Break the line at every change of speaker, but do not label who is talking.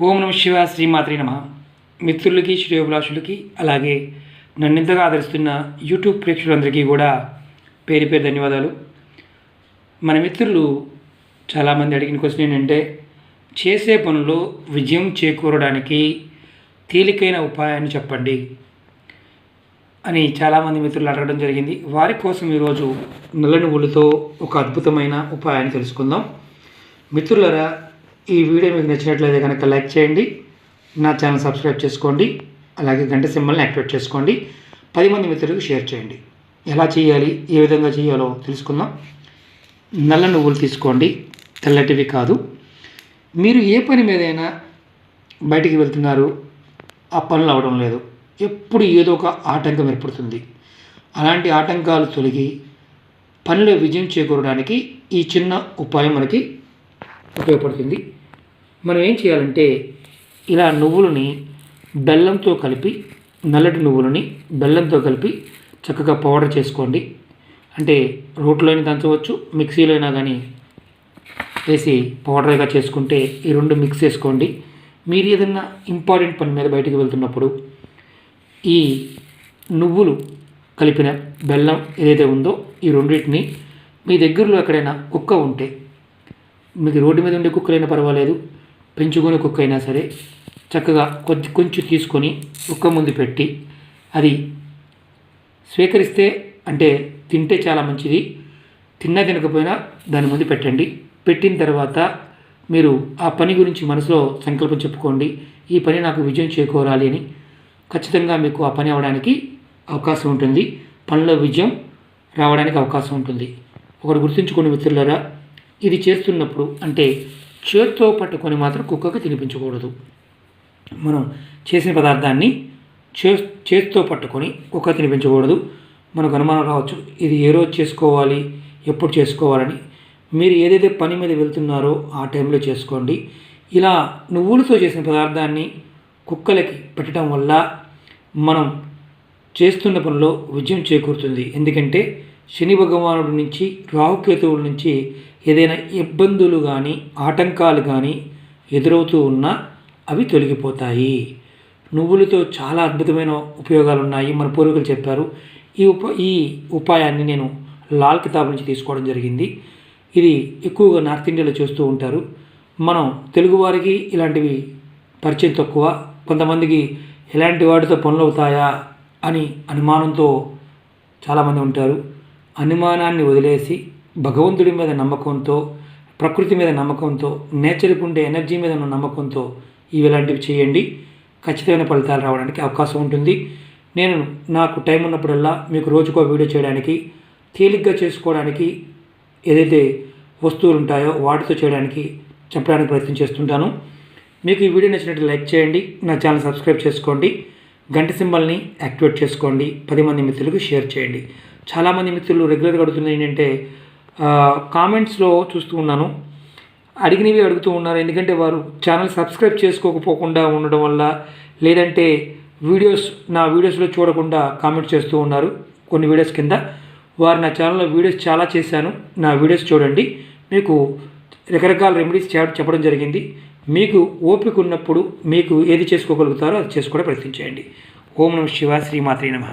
ఓం నమ శివ శ్రీమాత్రి నమ. మిత్రులకి శ్రేయోభిలాషులకి అలాగే నన్ను ఇంతగా ఆదరిస్తున్న యూట్యూబ్ ప్రేక్షకులందరికీ కూడా పేరు పేరు ధన్యవాదాలు. మన మిత్రులు చాలామంది అడిగిన క్వశ్చన్ ఏంటంటే, చేసే పనుల్లో విజయం చేకూరడానికి తేలికైన ఉపాయాన్ని చెప్పండి అని చాలామంది మిత్రులు అడగడం జరిగింది. వారి కోసం ఈరోజు నల్ల నువ్వులతో ఒక అద్భుతమైన ఉపాయాన్ని తెలుసుకుందాం. మిత్రులరా, ఈ వీడియో మీకు నచ్చినట్లయితే కనుక లైక్ చేయండి, నా ఛానల్ సబ్స్క్రైబ్ చేసుకోండి, అలాగే గంట సింబల్ని యాక్టివేట్ చేసుకోండి, 10 మంది మిత్రులకు షేర్ చేయండి. ఎలా చేయాలి, ఏ విధంగా చేయాలో తెలుసుకుందాం. నల్ల నువ్వులు తీసుకోండి, తెల్లటివి కాదు. మీరు ఏ పని మీదైనా బయటికి వెళ్తున్నారు, ఆ పనులు అవడం లేదు, ఎప్పుడు ఏదో ఒక ఆటంకం ఏర్పడుతుంది. అలాంటి ఆటంకాలు తొలగి పనిలో విజయం చేకూరడానికి ఈ చిన్న ఉపాయం మనకి ఉపయోగపడుతుంది. మనం ఏం చేయాలంటే, ఇలా నువ్వులని బెల్లంతో కలిపి, నల్లటి నువ్వులని బెల్లంతో కలిపి చక్కగా పౌడర్ చేసుకోండి. అంటే రోట్లో అయినా దంచవచ్చు, మిక్సీలో అయినా కానీ వేసి పౌడర్గా చేసుకుంటే ఈ రెండు మిక్స్ చేసుకోండి. మీరు ఏదైనా ఇంపార్టెంట్ పని మీద బయటికి వెళ్తున్నప్పుడు ఈ నువ్వులు కలిపిన బెల్లం ఏదైతే ఉందో ఈ రెండింటిని మీ దగ్గరలో ఎక్కడైనా కుక్క ఉంటే, మీకు రోడ్డు మీద ఉండే కుక్కలైనా పర్వాలేదు, పెంచుకునే కుక్క అయినా సరే, చక్కగా కొంచెం తీసుకొని కుక్క ముందు పెట్టి అది స్వీకరిస్తే అంటే తింటే చాలా మంచిది, తిన్నా తినకపోయినా దాని ముందు పెట్టండి. పెట్టిన తర్వాత మీరు ఆ పని గురించి మనసులో సంకల్పం చెప్పుకోండి. ఈ పని నాకు విజయం చేకూరాలి అని. ఖచ్చితంగా మీకు ఆ పని అవడానికి అవకాశం ఉంటుంది, పనిలో విజయం రావడానికి అవకాశం ఉంటుంది. ఒకటి గుర్తుంచుకోండి మిత్రులారా, ఇది చేస్తున్నప్పుడు అంటే చేత్తో పట్టుకొని మాత్రం కుక్కకు తినిపించకూడదు. మనం చేసిన పదార్థాన్ని చేతితో పట్టుకొని కుక్క తినిపించకూడదు. మనకు అనుమానం రావచ్చు, ఇది ఏ రోజు చేసుకోవాలి, ఎప్పుడు చేసుకోవాలని. మీరు ఏదైతే పని మీద వెళ్తున్నారో ఆ టైంలో చేసుకోండి. ఇలా నువ్వులతో చేసిన పదార్థాన్ని కుక్కలకి పెట్టడం వల్ల మనం చేస్తున్న పనిలో విజయం చేకూరుతుంది. ఎందుకంటే శని భగవానుడి నుంచి, రాహుకేతువుల నుంచి ఏదైనా ఇబ్బందులు కానీ ఆటంకాలు కానీ ఎదురవుతూ ఉన్నా అవి తొలగిపోతాయి. నువ్వులతో చాలా అద్భుతమైన ఉపయోగాలు ఉన్నాయి, మన పూర్వీకులు చెప్పారు. ఈ ఉపాయాన్ని నేను లాల్ కితాబ్ నుంచి తీసుకోవడం జరిగింది. ఇది ఎక్కువగా నార్త్ ఇండియాలో చేస్తూ ఉంటారు. మనం తెలుగువారికి ఇలాంటివి పరిచయం తక్కువ. కొంతమందికి ఎలాంటి వాటితో పనులు అవుతాయా అని అనుమానంతో చాలామంది ఉంటారు. అనుమానాన్ని వదిలేసి భగవంతుడి మీద నమ్మకంతో, ప్రకృతి మీద నమ్మకంతో, నేచర్కి ఉండే ఎనర్జీ మీద ఉన్న నమ్మకంతో ఇలాంటివి చేయండి. ఖచ్చితమైన ఫలితాలు రావడానికి అవకాశం ఉంటుంది. నేను నాకు టైం ఉన్నప్పుడల్లా మీకు రోజుకో వీడియో చేయడానికి, తేలిగ్గా చేసుకోవడానికి ఏదైతే వస్తువులు ఉంటాయో వాటితో చేయడానికి చెప్పడానికి ప్రయత్నం చేస్తుంటాను. మీకు ఈ వీడియో నచ్చినట్టు లైక్ చేయండి, నా ఛానల్ సబ్స్క్రైబ్ చేసుకోండి, గంట సింబల్ని యాక్టివేట్ చేసుకోండి, 10 మంది మిత్రులకు షేర్ చేయండి. చాలామంది మిత్రులు రెగ్యులర్గా అడుగుతున్నది ఏంటంటే, కామెంట్స్లో చూస్తూ ఉన్నాను, అడిగినవి అడుగుతూ ఉన్నారు. ఎందుకంటే వారు ఛానల్ సబ్స్క్రైబ్ చేసుకోకపోకుండా ఉండడం వల్ల, లేదంటే నా వీడియోస్లో చూడకుండా కామెంట్ చేస్తూ ఉన్నారు కొన్ని వీడియోస్ కింద. వారు నా ఛానల్లో వీడియోస్ చాలా చేశాను, నా వీడియోస్ చూడండి. మీకు రకరకాల రెమెడీస్ చెప్పడం జరిగింది. మీకు ఓపిక ఉన్నప్పుడు మీకు ఏది చేసుకోగలుగుతారో అది చేసుకోవడం ప్రయత్నించేయండి. ఓం నమ శివ శ్రీమాత్రే నమః.